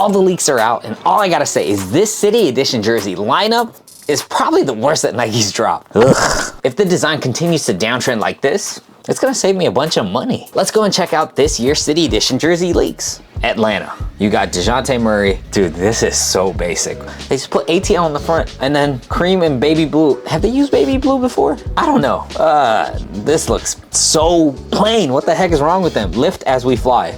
all the leaks are out, and all I gotta say is this City Edition jersey lineup is probably the worst that Nike's dropped. Ugh. If the design continues to downtrend like this, it's gonna save me a bunch of money. Let's go and check out this year's City Edition jersey leaks. Atlanta, you got DeJounte Murray. Dude, this is so basic. They just put ATL on the front and then cream and baby blue. Have they used baby blue before? I don't know. This looks so plain. What the heck is wrong with them? Lift as we fly.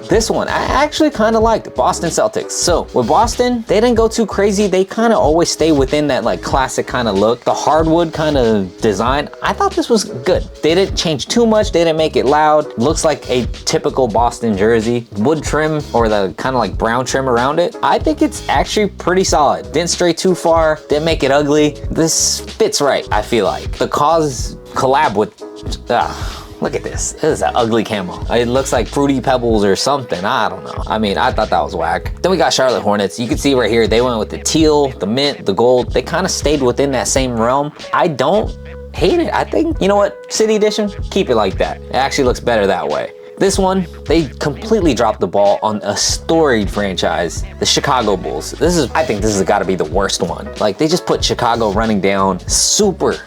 This one, I actually kind of liked Boston Celtics. So with Boston, they didn't go too crazy. They kind of always stay within that like classic kind of look. The hardwood kind of design, I thought this was good. They didn't change too much. They didn't make it loud. Looks like a typical Boston jersey. Wood trim or the kind of like brown trim around it. I think it's actually pretty solid. Didn't stray too far. Didn't make it ugly. This fits right, I feel like. The Cause collab with, look at this. This is an ugly camo. It looks like Fruity Pebbles or something. I don't know. I mean, I thought that was whack. Then we got Charlotte Hornets. You can see right here, they went with the teal, the mint, the gold. They kind of stayed within that same realm. I don't hate it. I think, you know what? City Edition, keep it like that. It actually looks better that way. This one, they completely dropped the ball on a storied franchise, the Chicago Bulls. I think this has got to be the worst one. Like, they just put Chicago running down super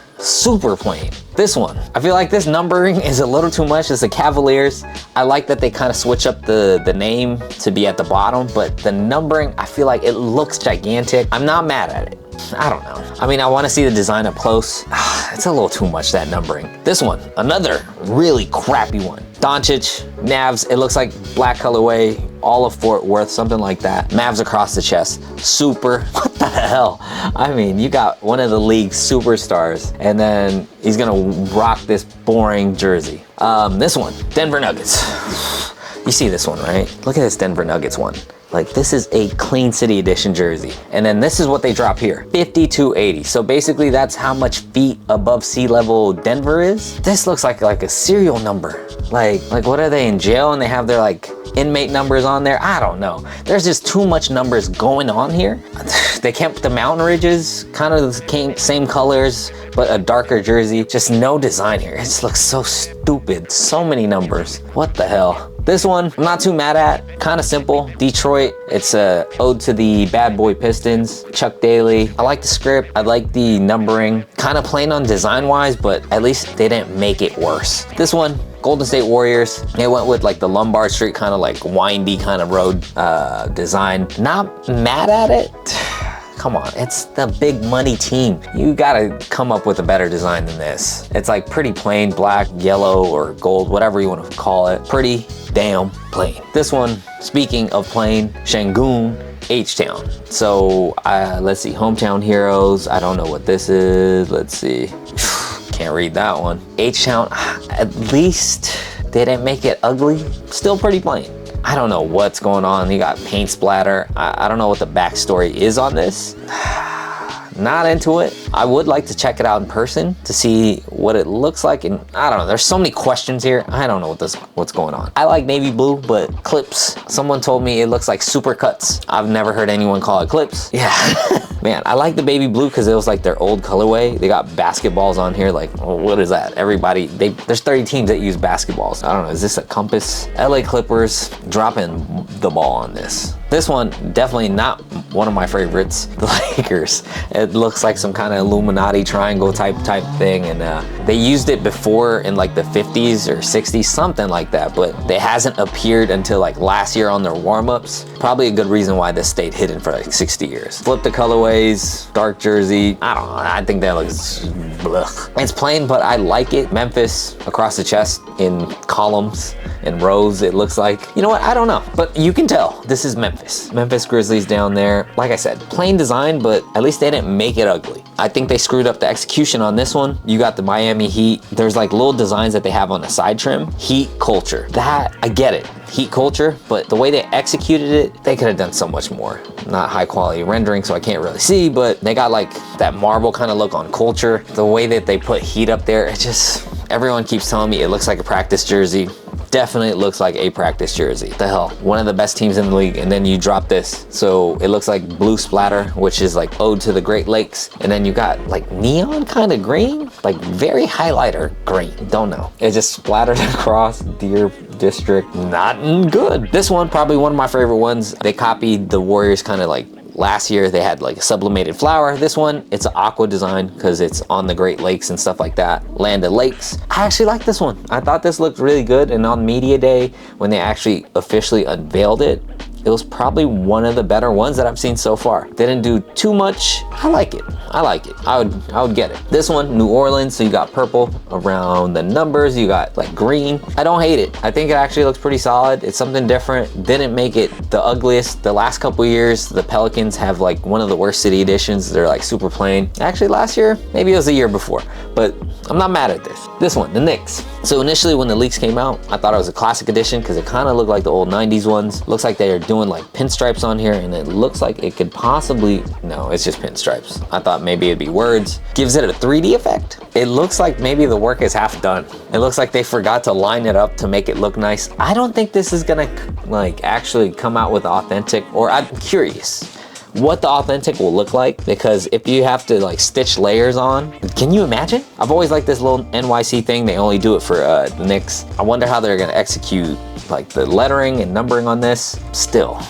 plain. This one, I feel like this numbering is a little too much. It's the Cavaliers. I like that they kind of switch up the name to be at the bottom, but the numbering, I feel like it looks gigantic. I'm not mad at it. I don't know. I mean, I want to see the design up close. It's a little too much, that numbering. This one, another really crappy one. Doncic, Mavs, it looks like black colorway, all of Fort Worth, something like that. Mavs across the chest, super, what the hell? I mean, you got one of the league's superstars, and then he's gonna rock this boring jersey. This one, Denver Nuggets. You see this one, right? Look at this Denver Nuggets one. Like, this is a clean City Edition jersey. And then this is what they drop here, 5280. So basically that's how much feet above sea level Denver is. This looks like a serial number. Like what are they in jail and they have their like inmate numbers on there? I don't know. There's just too much numbers going on here. They kept the mountain ridges, kind of the same colors, but a darker jersey. Just no design here. It just looks so stupid. So many numbers. What the hell? This one, I'm not too mad at. Kind of simple. Detroit, it's a ode to the bad boy Pistons. Chuck Daly. I like the script. I like the numbering. Kind of plain on design-wise, but at least they didn't make it worse. This one, Golden State Warriors. They went with like the Lombard Street kind of like windy kind of road design. Not mad at it. Come on, it's the big money team. You gotta come up with a better design than this. It's like pretty plain, black, yellow, or gold, whatever you want to call it. Pretty damn plain. This one, speaking of plain, Shangoon, H-Town. So let's see, Hometown Heroes. I don't know what this is. Let's see. Can't read that one. H-Town, at least they didn't make it ugly. Still pretty plain. I don't know what's going on. You got paint splatter. I don't know what the backstory is on this. Not into it. I would like to check it out in person to see what it looks like. And I don't know, there's so many questions here. I don't know what's going on. I like navy blue, but clips. Someone told me it looks like super cuts. I've never heard anyone call it clips. Yeah, man, I like the baby blue because it was like their old colorway. They got basketballs on here. Like, oh, what is that? Everybody, there's 30 teams that use basketballs. I don't know, is this a compass? LA Clippers dropping the ball on this. This one, definitely not one of my favorites, the Lakers. It looks like some kind of Illuminati triangle type thing, and they used it before in like the 50s or 60s, something like that, but it hasn't appeared until like last year on their warm-ups. Probably a good reason why this stayed hidden for like 60 years. Flip the colorways, dark jersey. I don't know, I think that looks blech. It's plain, but I like it. Memphis across the chest in columns and rows, it looks like. You know what, I don't know, but you can tell this is Memphis. Memphis Grizzlies down there. Like I said, plain design, but at least they didn't make it ugly. I think they screwed up the execution on this one. You got the Miami Heat. There's like little designs that they have on the side trim. Heat culture. That, I get it. Heat culture, but the way they executed it, they could have done so much more. Not high quality rendering, so I can't really see, but they got like that marble kind of look on culture. The way that they put heat up there, it just, everyone keeps telling me it looks like a practice jersey. Definitely looks like a practice jersey. The hell, one of the best teams in the league, and then you drop this. So it looks like blue splatter, which is like ode to the Great Lakes. And then you got like neon kind of green, like very highlighter green. Don't know. It just splattered across deer district, not good. This one, probably one of my favorite ones. They copied the Warriors kind of like last year. They had like a sublimated flower. This one, it's an aqua design because it's on the Great Lakes and stuff like that. Land of Lakes. I actually like this one. I thought this looked really good. And on media day, when they actually officially unveiled it, it was probably one of the better ones that I've seen so far. Didn't do too much. I like it. I like it. I would get it. This one, New Orleans, so you got purple around the numbers. You got like green. I don't hate it. I think it actually looks pretty solid. It's something different. Didn't make it the ugliest. The last couple years, the Pelicans have like one of the worst city editions. They're like super plain. Actually last year, maybe it was the year before, but I'm not mad at this. This one, the Knicks. So initially when the leaks came out, I thought it was a classic edition because it kind of looked like the old 90s ones. Looks like they are doing like pinstripes on here, and it looks like it could possibly, no, it's just pinstripes. I thought maybe it'd be words. Gives it a 3D effect. It looks like maybe the work is half done. It looks like they forgot to line it up to make it look nice. I don't think this is gonna like actually come out with authentic, or I'm curious what the authentic will look like, because if you have to like stitch layers on, can you imagine? I've always liked this little NYC thing. They only do it for the Knicks. I wonder how they're gonna execute like the lettering and numbering on this. Still,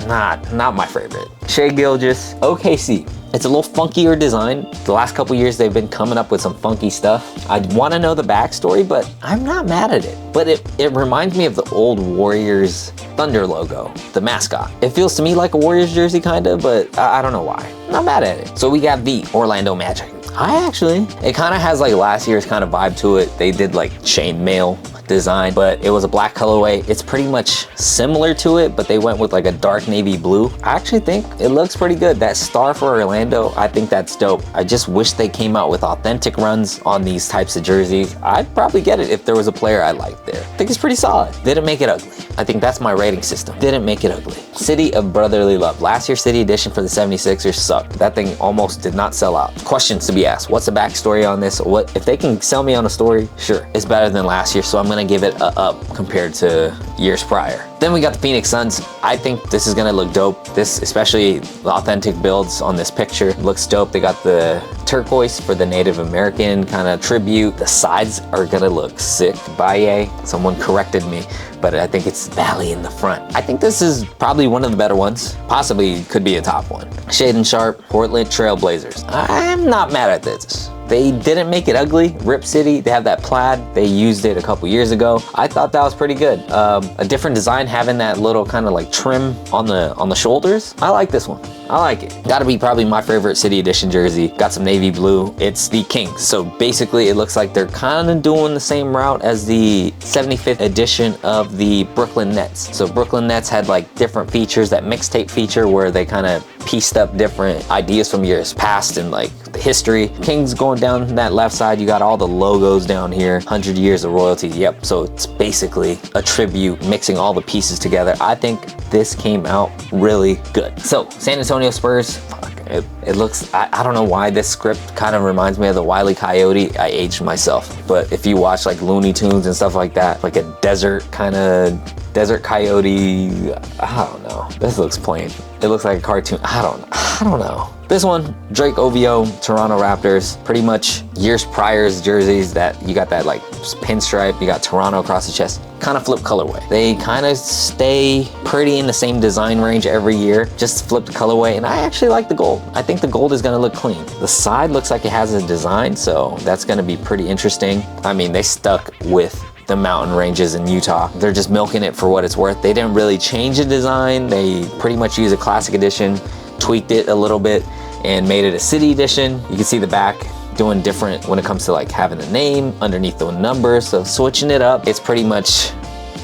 not my favorite. Shea Gilgeous, OKC. It's a little funkier design. The last couple years, they've been coming up with some funky stuff. I want to know the backstory, but I'm not mad at it. But it reminds me of the old Warriors Thunder logo, the mascot. It feels to me like a Warriors jersey kind of, but I don't know why. I'm not mad at it. So we got the Orlando Magic. It kind of has like last year's kind of vibe to it. They did like chainmail design, but it was a black colorway. It's pretty much similar to it, but they went with like a dark navy blue. I actually think it looks pretty good. That star for Orlando, I think that's dope. I just wish they came out with authentic runs on these types of jerseys. I'd probably get it if there was a player I liked there. I think it's pretty solid. Didn't make it ugly. I think that's my rating system. Didn't make it ugly. City of Brotherly Love. Last year's City Edition for the 76ers sucked. That thing almost did not sell out. Questions to be asked. What's the backstory on this? What if they can sell me on a story? Sure. It's better than last year, so I'm gonna give it a up compared to years prior. Then we got the Phoenix Suns. I think this is gonna look dope. This, especially the authentic builds on this picture, looks dope. They got the turquoise for the Native American kind of tribute. The sides are gonna look sick. Baye, someone corrected me, but I think it's Valley in the front. I think this is probably one of the better ones. Possibly could be a top one. Shade and Sharp, Portland Trail Blazers. I'm not mad at this. They didn't make it ugly. Rip City, they have that plaid. They used it a couple years ago. I thought that was pretty good. A different design, having that little kind of like trim on the shoulders. I like this one. I like it. Gotta be probably my favorite City Edition jersey. Got some navy blue. It's the Kings. So basically it looks like they're kind of doing the same route as the 75th edition of the Brooklyn Nets. So Brooklyn Nets had like different features, that mixtape feature where they kind of pieced up different ideas from years past and like the history. Kings going down that left side, you got all the logos down here, 100 years of royalty. Yep, so it's basically a tribute, mixing all the pieces together. I think this came out really good. So San Antonio Spurs, fuck, it looks, I don't know why this script kind of reminds me of the Wile E. Coyote. I aged myself, but if you watch like Looney Tunes and stuff like that, like a desert kind of desert coyote, I don't know. This looks plain. It looks like a cartoon. I don't know. This one, Drake OVO, Toronto Raptors, pretty much years prior's jerseys that you got that like pinstripe, you got Toronto across the chest, kind of flip colorway. They kind of stay pretty in the same design range every year, just flipped colorway, and I actually like the gold. I think the gold is gonna look clean. The side looks like it has a design, so that's gonna be pretty interesting. I mean, they stuck with the mountain ranges in Utah. They're just milking it for what it's worth. They didn't really change the design. They pretty much used a classic edition, tweaked it a little bit, and made it a city edition. You can see the back doing different when it comes to like having a name underneath the numbers. So switching it up, it's pretty much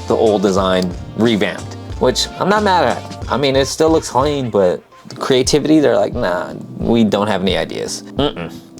the old design revamped, which I'm not mad at. I mean, it still looks clean, but the creativity, they're like, nah, we don't have any ideas.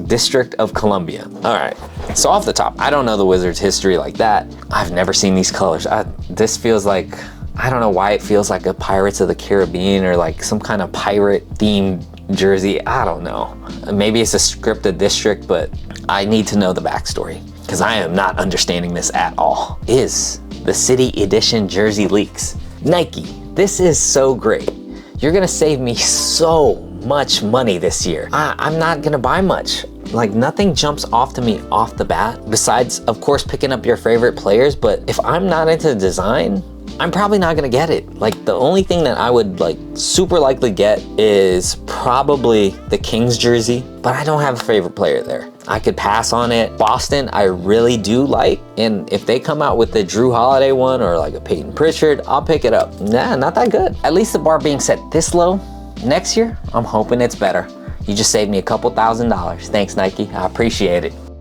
District of Columbia. All right, so off the top, I don't know the Wizards' history like that. I've never seen these colors. This feels like, I don't know why it feels like a Pirates of the Caribbean or like some kind of pirate themed jersey. I don't know. Maybe it's a scripted district, but I need to know the backstory because I am not understanding this at all. Is the City Edition jersey leaks? Nike, this is so great. You're gonna save me so much money this year. I'm not gonna buy much Like nothing jumps off to me off the bat, besides of course picking up your favorite players, but if I'm not into the design, I'm probably not gonna get it. Like the only thing that I would like super likely get is probably the Kings jersey, but I don't have a favorite player there. I could pass on it. Boston, I really do like, and if they come out with the Drew Holiday one or like a Peyton Pritchard, I'll pick it up. Nah, not that good. At least the bar being set this low, next year, I'm hoping it's better. You just saved me a couple $1,000s. Thanks, Nike, I appreciate it.